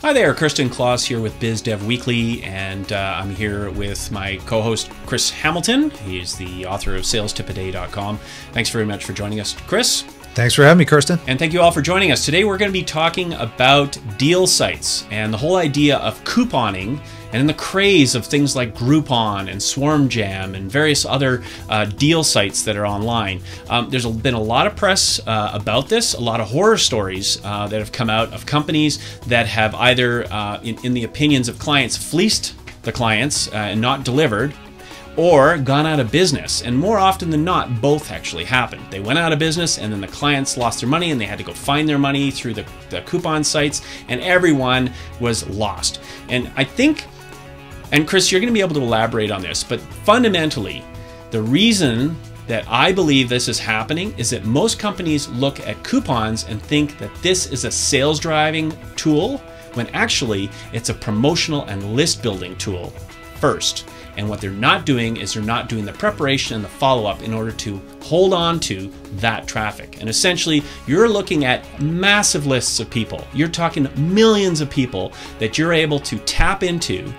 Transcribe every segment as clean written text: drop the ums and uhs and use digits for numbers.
Hi there, Kirsten Kloss here with BizDev Weekly, and I'm here with my co-host Chris Hamilton. He's the author of SalesTipAday.com. Thanks very much for joining us, Chris. Thanks for having me, Kirsten. And thank you all for joining us. Today we're going to be talking about deal sites and the whole idea of couponing and the craze of things like Groupon and SwarmJam and various other deal sites that are online. There's been a lot of press about this, a lot of horror stories that have come out of companies that have either, in the opinions of clients, fleeced the clients and not delivered, or gone out of business. And more often than not, both actually happened. They went out of business and then the clients lost their money and they had to go find their money through the coupon sites, and everyone was lost. And I think, and Chris, you're going to be able to elaborate on this, but fundamentally, the reason that I believe this is happening is that most companies look at coupons and think that this is a sales driving tool, when actually it's a promotional and list building tool first. And what they're not doing is they're not doing the preparation and the follow-up in order to hold on to that traffic. And essentially, you're looking at massive lists of people. You're talking millions of people that you're able to tap into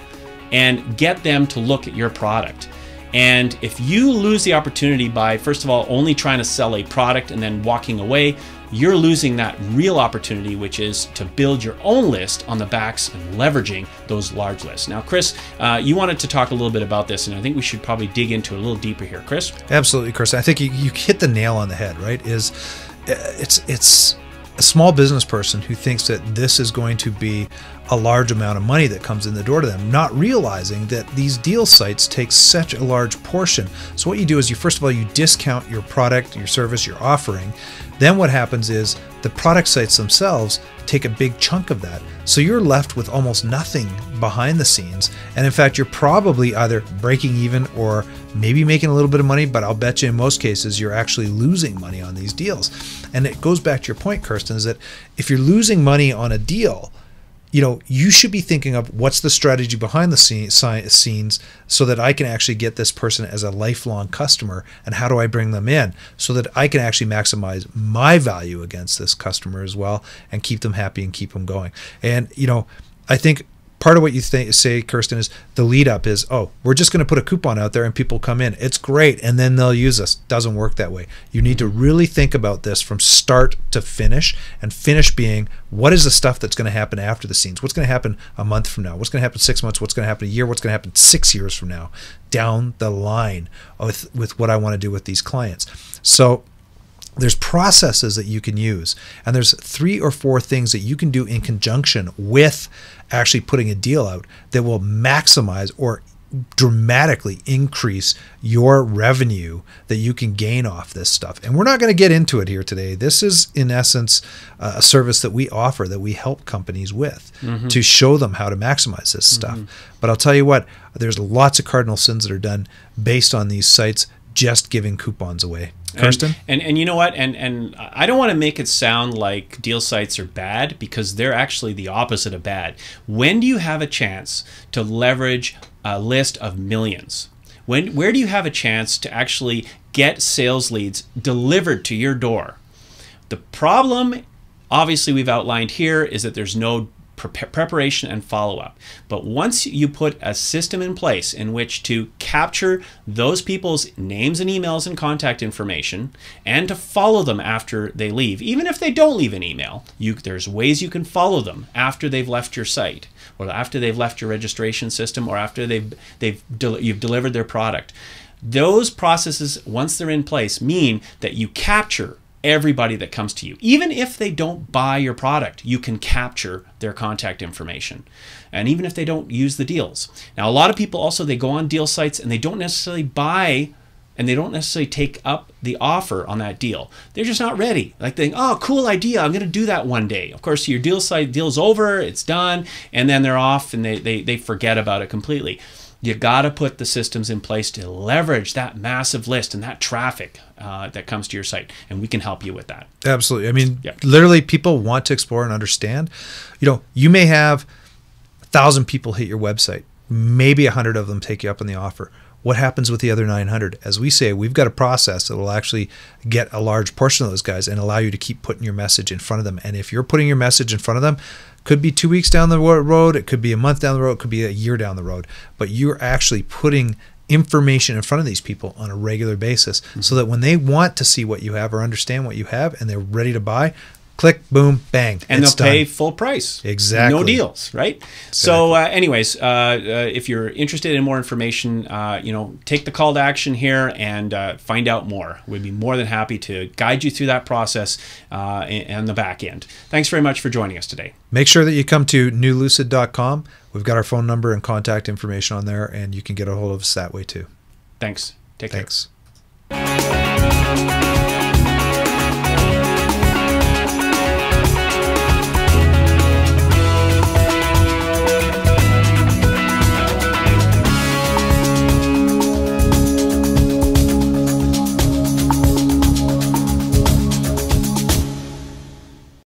and get them to look at your product. And if you lose the opportunity by, first of all, only trying to sell a product and then walking away, you're losing that real opportunity, which is to build your own list on the backs and leveraging those large lists. Now, Chris, you wanted to talk a little bit about this, and I think we should probably dig into it a little deeper here. Chris? Absolutely, Chris. I think you hit the nail on the head, right? It's a small business person who thinks that this is going to be a large amount of money that comes in the door to them, not realizing that these deal sites take such a large portion. So what you do is first of all, you discount your product, your service, your offering. Then what happens is the product sites themselves take a big chunk of that. So you're left with almost nothing behind the scenes. And in fact, you're probably either breaking even or maybe making a little bit of money, but I'll bet you in most cases, you're actually losing money on these deals. And it goes back to your point, Kirsten, is that if you're losing money on a deal, you should be thinking of what's the strategy behind the scenes so that I can actually get this person as a lifelong customer, and how do I bring them in so that I can actually maximize my value against this customer as well and keep them happy and keep them going. And, I think part of what you say, Kirsten, is the lead up is, oh, we're just going to put a coupon out there and people come in. It's great. And then they'll use us. Doesn't work that way. You need to really think about this from start to finish, and finish being, what is the stuff that's going to happen after the scenes? What's going to happen a month from now? What's going to happen 6 months? What's going to happen a year? What's going to happen 6 years from now? Down the line with what I want to do with these clients. So there's processes that you can use, and there's 3 or 4 things that you can do in conjunction with actually putting a deal out that will maximize or dramatically increase your revenue that you can gain off this stuff. And we're not going to get into it here today. This is, in essence, a service that we offer, that we help companies with to show them how to maximize this stuff. But I'll tell you what, there's lots of cardinal sins that are done based on these sites just giving coupons away. Kirsten? And you know what? And I don't want to make it sound like deal sites are bad, because they're actually the opposite of bad. When do you have a chance to leverage a list of millions? Where do you have a chance to actually get sales leads delivered to your door? The problem, obviously, we've outlined here is that there's no preparation and follow-up. But once you put a system in place in which to capture those people's names and emails and contact information, and to follow them after they leave, even if they don't leave an email, there's ways you can follow them after they've left your site, or after they've left your registration system, or after you've delivered their product. Those processes, once they're in place, mean that you capture everybody that comes to you. Even if they don't buy your product, you can capture their contact information. And even if they don't use the deals. Now, a lot of people also, they go on deal sites and they don't necessarily buy, and they don't necessarily take up the offer on that deal. They're just not ready. Like they think, oh, cool idea, I'm going to do that one day. Of course, your deal's over, it's done, and then they're off and they forget about it completely. You got to put the systems in place to leverage that massive list and that traffic that comes to your site, and we can help you with that. Absolutely. I mean, literally, people want to explore and understand. You may have 1,000 people hit your website. Maybe 100 of them take you up on the offer. what happens with the other 900? As we say, we've got a process that will actually get a large portion of those guys and allow you to keep putting your message in front of them. And if you're putting your message in front of them, could be 2 weeks down the road, it could be a month down the road, it could be a year down the road, but you're actually putting information in front of these people on a regular basis, so that when they want to see what you have or understand what you have and they're ready to buy, click, boom, bang, and it's they'll pay done. full price. Exactly. No deals, right? Exactly. So anyways, if you're interested in more information, take the call to action here and find out more. We'd be more than happy to guide you through that process and the back end. Thanks very much for joining us today. Make sure that you come to newlucid.com. We've got our phone number and contact information on there, and you can get a hold of us that way too. Thanks. Take care. Thanks.